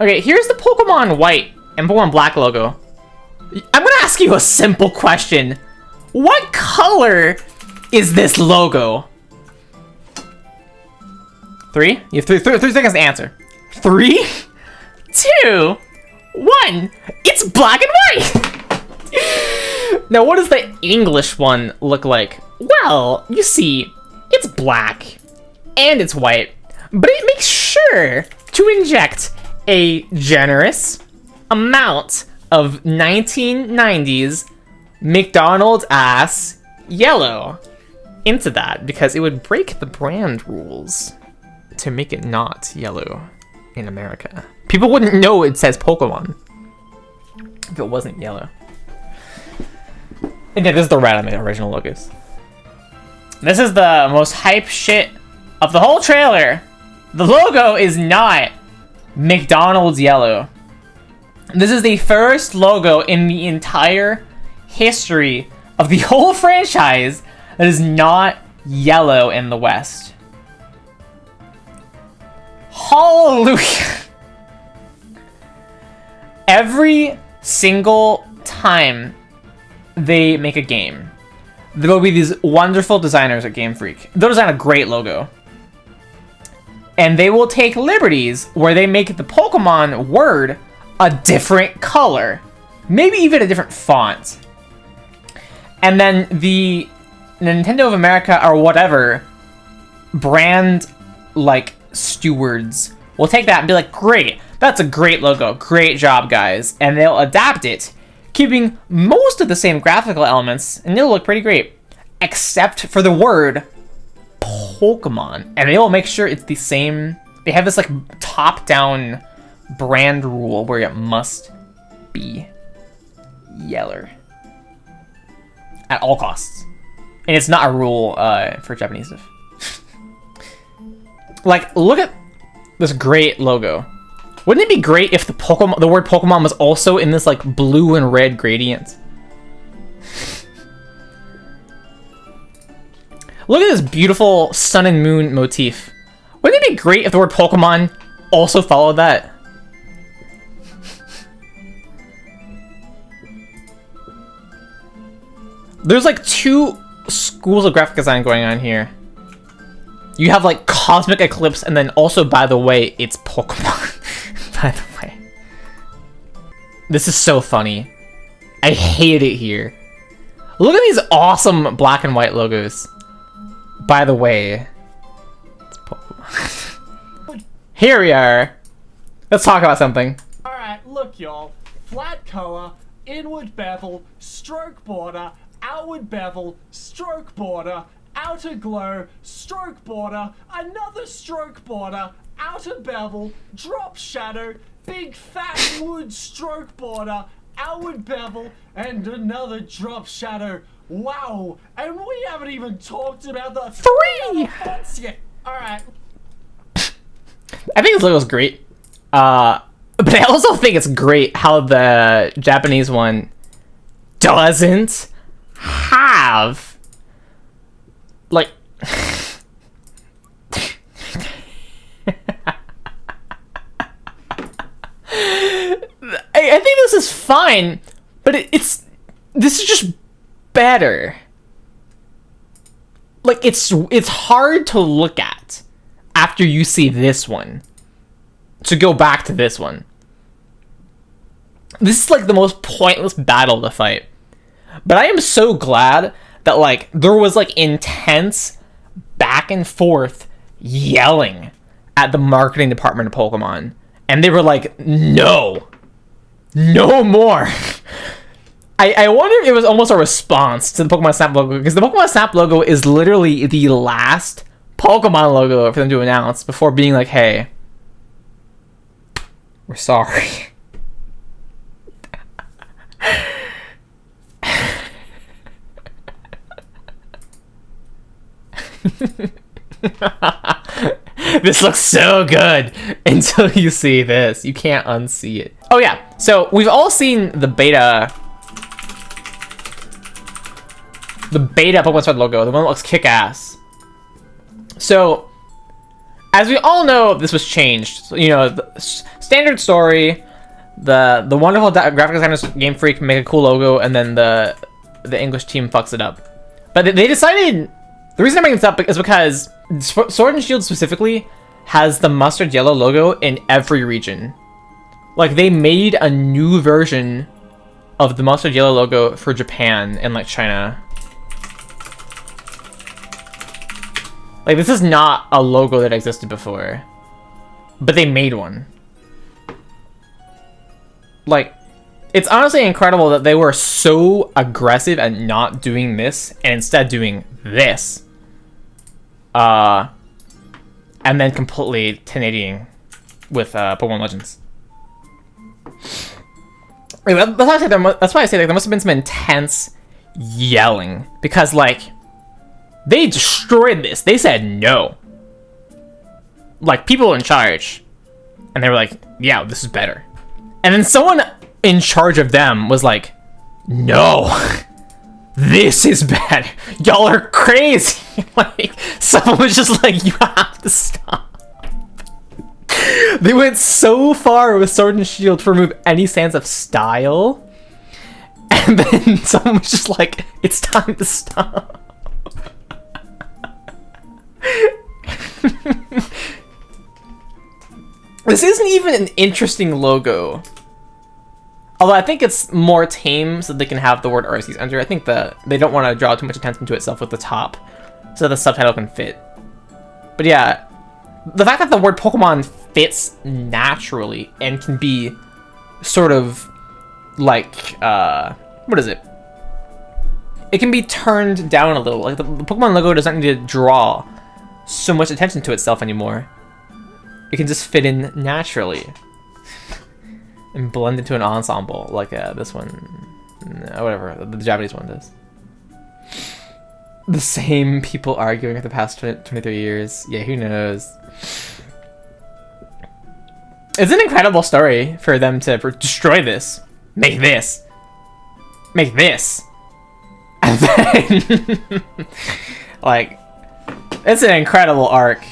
Okay, here's the Pokemon White and Pokemon Black logo. I'm gonna ask you a simple question. What color is this logo? 3? You have 3 seconds to answer. 3, 2, 1. It's black and white! Now, what does the English one look like? Well, you see, it's black and it's white, but it makes sure to inject a generous amount of 1990s McDonald's ass yellow into that because it would break the brand rules to make it not yellow in America. People wouldn't know it says Pokemon if it wasn't yellow. And yeah, this is the red on the original logos. This is the most hype shit of the whole trailer. The logo is not McDonald's yellow. This is the first logo in the entire history of the whole franchise that is not yellow in the West. Hallelujah! Every single time they make a game, there will be these wonderful designers at Game Freak. They'll design a great logo. And they will take liberties where they make the Pokemon word a different color. Maybe even a different font. And then the Nintendo of America or whatever brand like stewards will take that and be like, great, that's a great logo, great job guys, and they'll adapt it, keeping most of the same graphical elements, and it'll look pretty great, except for the word Pokemon, and they will make sure it's the same. They have this like top-down brand rule where it must be yellow at all costs, and it's not a rule for Japanese stuff. Like, look at this great logo. Wouldn't it be great if the word Pokemon was also in this like blue and red gradient? Look at this beautiful sun and moon motif. Wouldn't it be great if the word Pokemon also followed that? There's like 2 schools of graphic design going on here. You have like Cosmic Eclipse, and then also, by the way, it's Pokemon. By the way. This is so funny. I hate it here. Look at these awesome black and white logos. By the way, it's Pokemon. Here we are. Let's talk about something. Alright, look y'all. Flat color, inward bevel, stroke border, outward bevel, stroke border, outer glow, stroke border, another stroke border, outer bevel, drop shadow, big fat wood stroke border, outward bevel, and another drop shadow. Wow, and we haven't even talked about the 3 fonts yet. Alright. I think this logo's great. But I also think it's great how the Japanese one doesn't have like I think this is fine, but this is just better. Like it's hard to look at after you see this one to go back to this one. This is like the most pointless battle to fight. But I am so glad that like there was like intense back and forth yelling at the marketing department of Pokemon, and they were like, no more. I wonder if it was almost a response to the Pokemon Snap logo, because the Pokemon Snap logo is literally the last Pokemon logo for them to announce before being like, hey, we're sorry. This looks so good until you see this. You can't unsee it. Oh yeah, so we've all seen the beta Pokemon Sword logo, the one that looks kick-ass. So as we all know, this was changed. So, you know, the standard story, the wonderful graphic designers Game Freak make a cool logo, and then the English team fucks it up. But they decided, the reason I'm bringing this up is because Sword and Shield specifically has the mustard yellow logo in every region. Like, they made a new version of the mustard yellow logo for Japan and like China. Like, this is not a logo that existed before, but they made one. Like, it's honestly incredible that they were so aggressive at not doing this and instead doing this. And then completely 1080ing with Pokemon Legends. That's why I say like, there must have been some intense yelling, because like, they destroyed this. They said no. Like, people in charge, and they were like, yeah, this is better. And then someone in charge of them was like, no, this is better. Y'all are crazy. Like, someone was just like, you have to stop. They went so far with Sword and Shield to remove any sense of style, and then someone was just like, it's time to stop. This isn't even an interesting logo. Although I think it's more tame so they can have the word Arceus under. I think they don't want to draw too much attention to itself with the top, so the subtitle can fit. But yeah, the fact that the word Pokemon fits naturally and can be sort of like, what is it? It can be turned down a little. Like, the Pokemon logo doesn't need to draw so much attention to itself anymore. It can just fit in naturally and blend into an ensemble like this one, whatever the Japanese one does. The same people arguing for the past 23 years. Yeah, who knows? It's an incredible story for them to destroy this, make this, and then like, it's an incredible arc.